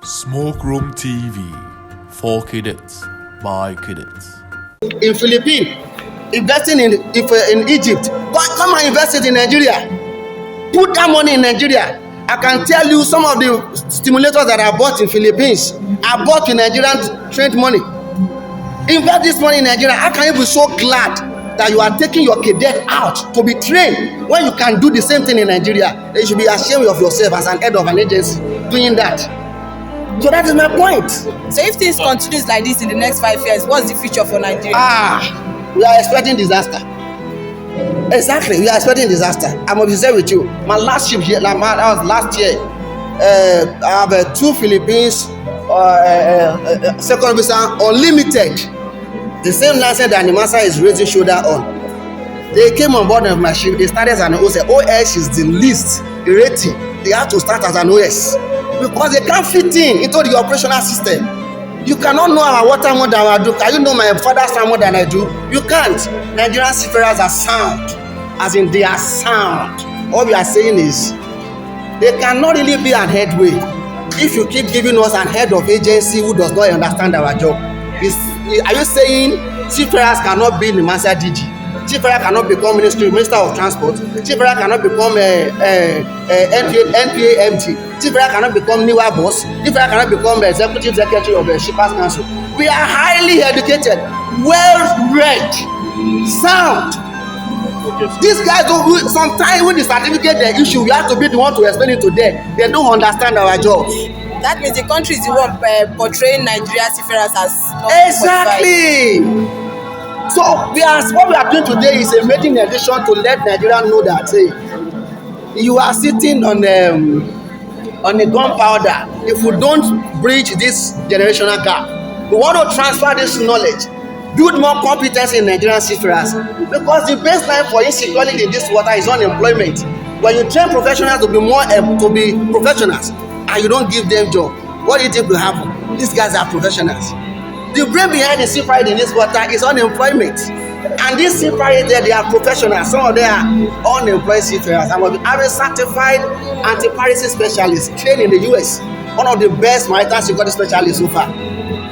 Smoke Room TV, for cadets, by cadets. In Philippines, investing in Egypt, come and invest it in Nigeria. Put that money in Nigeria. I can tell you some of the stimulators that are bought in Philippines are bought with Nigerian trained money. Invest this money in Nigeria. How can you be so glad that you are taking your cadet out to be trained when you can do the same thing in Nigeria? You should be ashamed of yourself as an head of an agency doing that. So that is my point. So if things continues like this in the next 5 years, what's the future for Nigeria? We are expecting disaster. Exactly, we are expecting disaster. I must be sincere with you. My last ship here, that was last year. I have 2 Philippines second visa unlimited. The same license that Nimasa is raising shoulder on. They came on board of my ship. They started as an OS. OS is the least rating. They have to start as an OS because they can't fit into the operational system. You cannot know our water more than I do. Can you know my father's time more than I do? You can't. Nigerian seafarers are sound, as in they are sound. All we are saying is they cannot really be an headway if you keep giving us an head of agency who does not understand our job. Are you saying seafarers cannot be in the Master DG? Seafarer cannot become Minister of Transport. Seafarer cannot become NPA MD. Seafarer cannot become NIWA boss. Seafarer cannot become Executive Secretary of the Shippers Council. We are highly educated, well-read, sound. These guys don't. Sometimes when the certificate they issue, we have to be the one to explain it to them. They don't understand our jobs. That means the country is the one portraying Nigeria seafarers as exactly. So what we are doing today is a maiden edition to let Nigeria know that you are sitting on a gunpowder. If we don't bridge this generational gap, we want to transfer this knowledge, build more competence in Nigerian seafarers, because the baseline for insecurity in this water is unemployment. When you train professionals to be professionals and you don't give them job, what do you think will happen? These guys are professionals. The brain behind the seafarer in this water is unemployment, and these seafarers they are professionals. Some of them are unemployed seafarers. I'm a certified anti-piracy specialist trained in the US, one of the best maritime security specialists so far.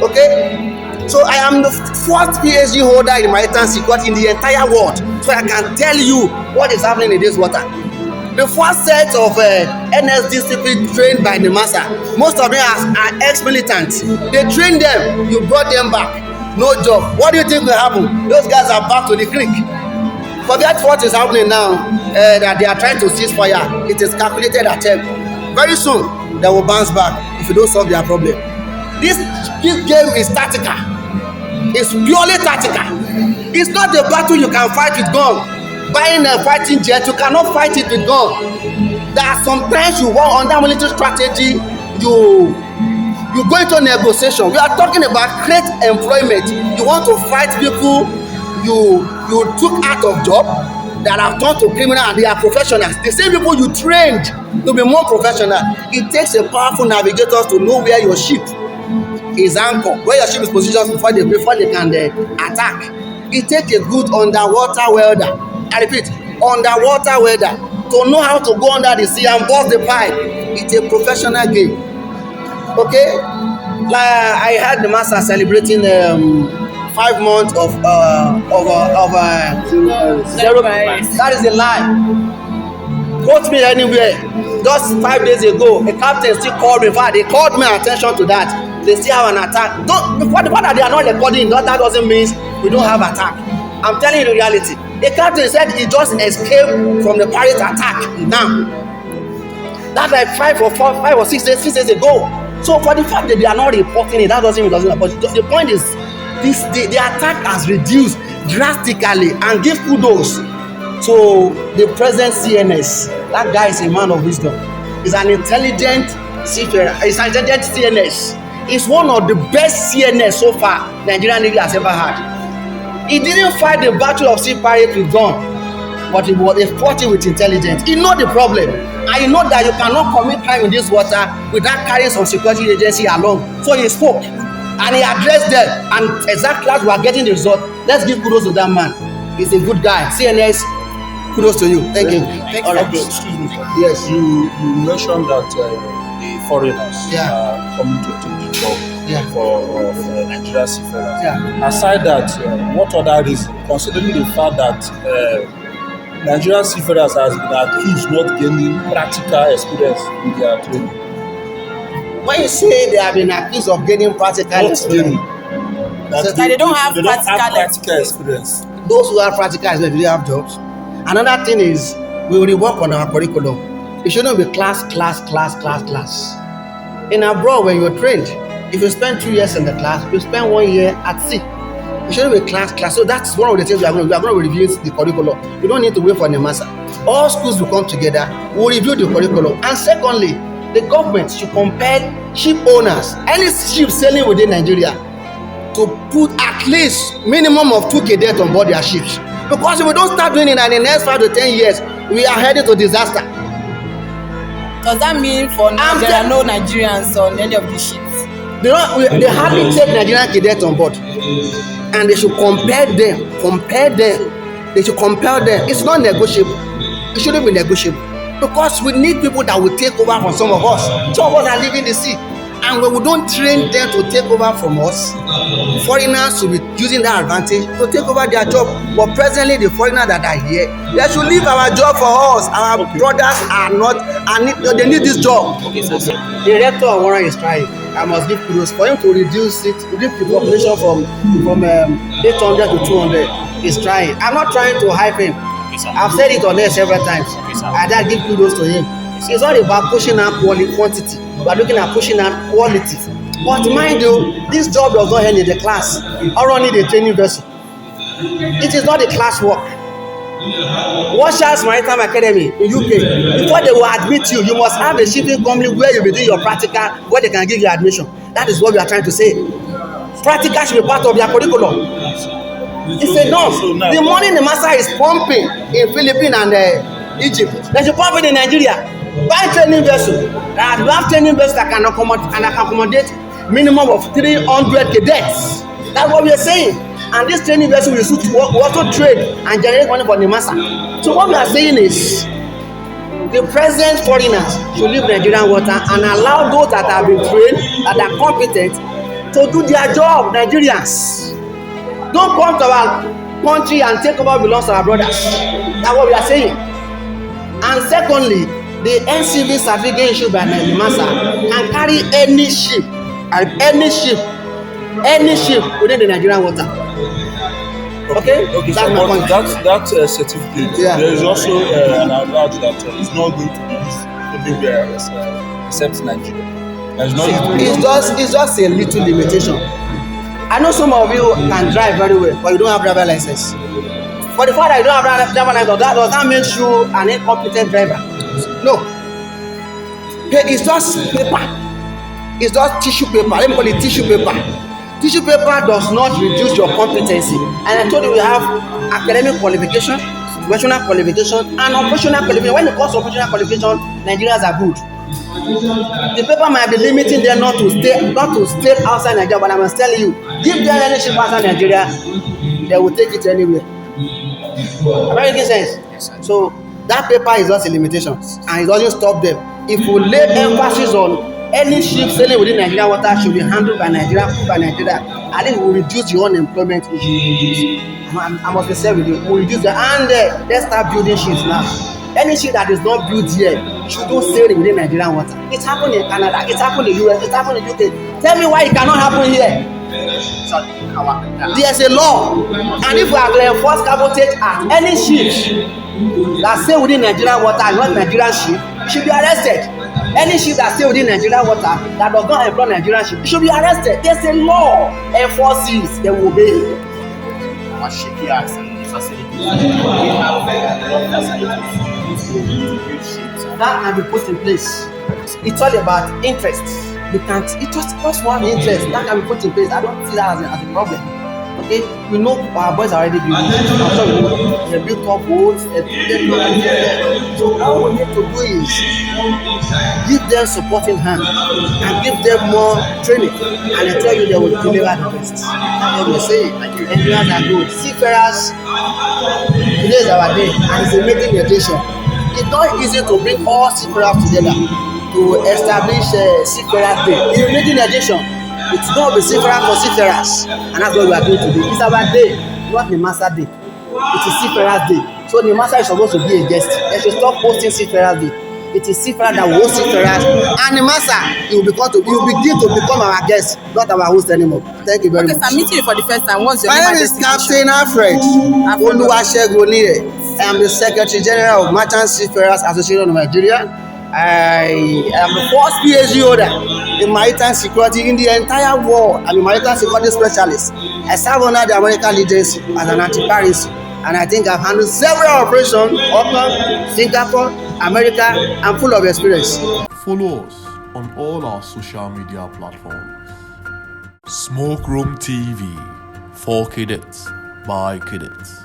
Okay, so I am the first PhD holder in maritime security in the entire world, so I can tell you what is happening in this water. The first set of NSDCP trained by the master, most of them are ex-militants. They train them, you brought them back, no job. What do you think will happen? Those guys are back to the creek. Forget what is happening now, that they are trying to cease fire. It is calculated attempt. Very soon, they will bounce back if you don't solve their problem. This game is tactical. It's purely tactical. It's not a battle you can fight with gun. Buying a fighting jet, you cannot fight it with gun. There are sometimes you want under military strategy, you go into negotiation. We are talking about create employment. You want to fight people you took out of job that have turned to criminal and they are professionals. The same people you trained to be more professional. It takes a powerful navigator to know where your ship is anchored, where your ship is positioned before they can attack. It takes a good underwater welder. I repeat, underwater welder to know how to go under the sea and bust the pipe. It's a professional game. Okay, like I had the master celebrating 5 months of zero. That is a lie. Quote me anywhere. Just 5 days ago, a captain still called me. In fact, they called my attention to that. They still have an attack. The fact that they are not recording, that doesn't mean we don't have attack. I'm telling you the reality. The captain said he just escaped from the pirate attack now. That's like 5 or 6 days ago. So for the fact that they are not reporting it, that doesn't mean it doesn't happen. The point is, the attack has reduced drastically, and give kudos to the present CNS. That guy is a man of wisdom. He's an intelligent seafarer. He's an intelligent CNS. He's one of the best CNS so far Nigerian Navy has ever had. He didn't fight the battle of sea pirate with gun, but he fought it with intelligence. He know the problem, and he know that you cannot commit crime in this water without carrying some security agency along. So he spoke, and he addressed them, and exactly as we are getting the result. Let's give kudos to that man. He's a good guy. CNS, kudos to you. Thank you. Excuse me. Yes. You mentioned that the foreigners coming to take the job for Nigerian seafarers. Aside that, what other reason, considering the fact that Nigerian seafarers has been accused not gaining practical experience in their training? When you say they have been accused of gaining practical experience, they don't have practical experience. Those who have practical experience, they have jobs. Another thing is, we will work on our curriculum. It shouldn't be class. In abroad, when you're trained, if you spend 2 years in the class, you spend 1 year at sea. It shouldn't be class. So that's one of the things we are going to review the curriculum. You don't need to wait for the master. All schools will come together, we'll review the curriculum. And secondly, the government should compel ship owners, any ship sailing within Nigeria, to put at least minimum of 2 cadets on board their ships. Because if we don't start doing it in the next 5 to 10 years, we are headed to disaster. Does that mean for now there are no Nigerians on any of the ships? They hardly take Nigerian cadets on board, and they should compel them. They should compel them. It's not negotiable. It shouldn't be negotiable, because we need people that will take over from some of us. Some of us are leaving the sea, and when we don't train them to take over from us, foreigners should be using that advantage to take over their job. But presently, the foreigners that are here, they should leave our job for us. Our brothers are not, they need this job. The rector of Warren is trying. I must give kudos for him to reduce the population from 800 to 200. He's trying. I'm not trying to hype him. I've said it on there several times. I just give kudos to him. It's not about pushing out quantity. We are looking at pushing out quality. But mind you, this job does not end in the class or only the training vessel. It is not a class work. Washers Maritime Academy in UK, before they will admit you, you must have a shipping company where you will do your practical, where they can give you admission. That is what we are trying to say. Practical should be part of their curriculum. It's enough. The money the master is pumping in Philippines and Egypt, they should pump it in Nigeria. Buy training vessel. And we have training vessels that can accommodate minimum of 300 cadets. That's what we are saying. And this training vessel will also trade and generate money for the master. So what we are saying is, the present foreigners should leave Nigerian water and allow those that have been trained, that are competent, to do their job. Nigerians, don't come to our country and take over belongs to our brothers. That's what we are saying. And secondly, the NCV certificate issued by the master can carry any ship within the Nigerian water. Okay, that's my point. That certificate, there is also an advantage that it's not going to be used anywhere except Nigeria. It's just a little limitation. I know some of you can drive very well, but you don't have driver license. For the fact that you don't have driver license, does that make you an incompetent driver? No. It's just paper. It's just tissue paper. Let me call it tissue paper. Tissue paper does not reduce your competency. And I told you we have academic qualification, professional qualification, and operational qualification. When it comes to operational qualification, Nigerians are good. The paper might be limiting them not to stay outside Nigeria, but I must tell you, give them any ship outside Nigeria, they will take it anywhere. Am I making sense? Yes, so that paper is just a limitation, and it doesn't stop them. If we lay emphasis on any ship sailing within Nigerian water should be handled by Nigeria, put by Nigeria, at least we will reduce the unemployment issue. I must be said with you, we will reduce that, and let's start building ships now. Any ship that is not built here should go sail within Nigerian water. It's happened in Canada, it's happened in US, it's happened in UK. Tell me why it cannot happen here. There's a law, and if we are going to enforce cabotage at any ship that sail within Nigerian water and not Nigerian ship, should be arrested. Any ship that sail within Nigerian water that does not employ Nigerian ship should be arrested. There's a law. Enforces, they will obey. Our shipyards and the facilities, we have that can be put in place. It's all about interest. You can't. It just costs one interest. That can be put in place. I don't see that as a problem. Okay, we know our boys are already built. I'm sure we know they built up boats. So all we need to do is give them supporting hand and give them more training, and I tell you they will deliver the best. That's what we say. Engineers are good. Seafarers, today is our day, and it's a mating edition. It's not easy to bring all seafarers together. to establish Seafarers Day. In the maiden edition, it's going to be Seafarers for Seafarers, and that's what we are doing today. It's our day, not the Master Day. It is Seafarers Day. So the Master is supposed to be a guest. They should stop hosting Seafarers Day. It is Seafarers that will host Seafarers, and the Master he will begin to become our guest, not our host anymore. Thank you very much. Okay, so I'm meeting you for the first time. What's your My name is Captain Alfred Oniye. I am the Secretary General of Merchant Seafarers Association of Nigeria. I am the first PhD holder in maritime security in the entire world. I'm a maritime security specialist. I serve under the American Agency as an anti-piracy, and I think I've handled several operations up Singapore, America. I'm full of experience. Follow us on all our social media platforms. Smoke Room TV, for cadets, by cadets.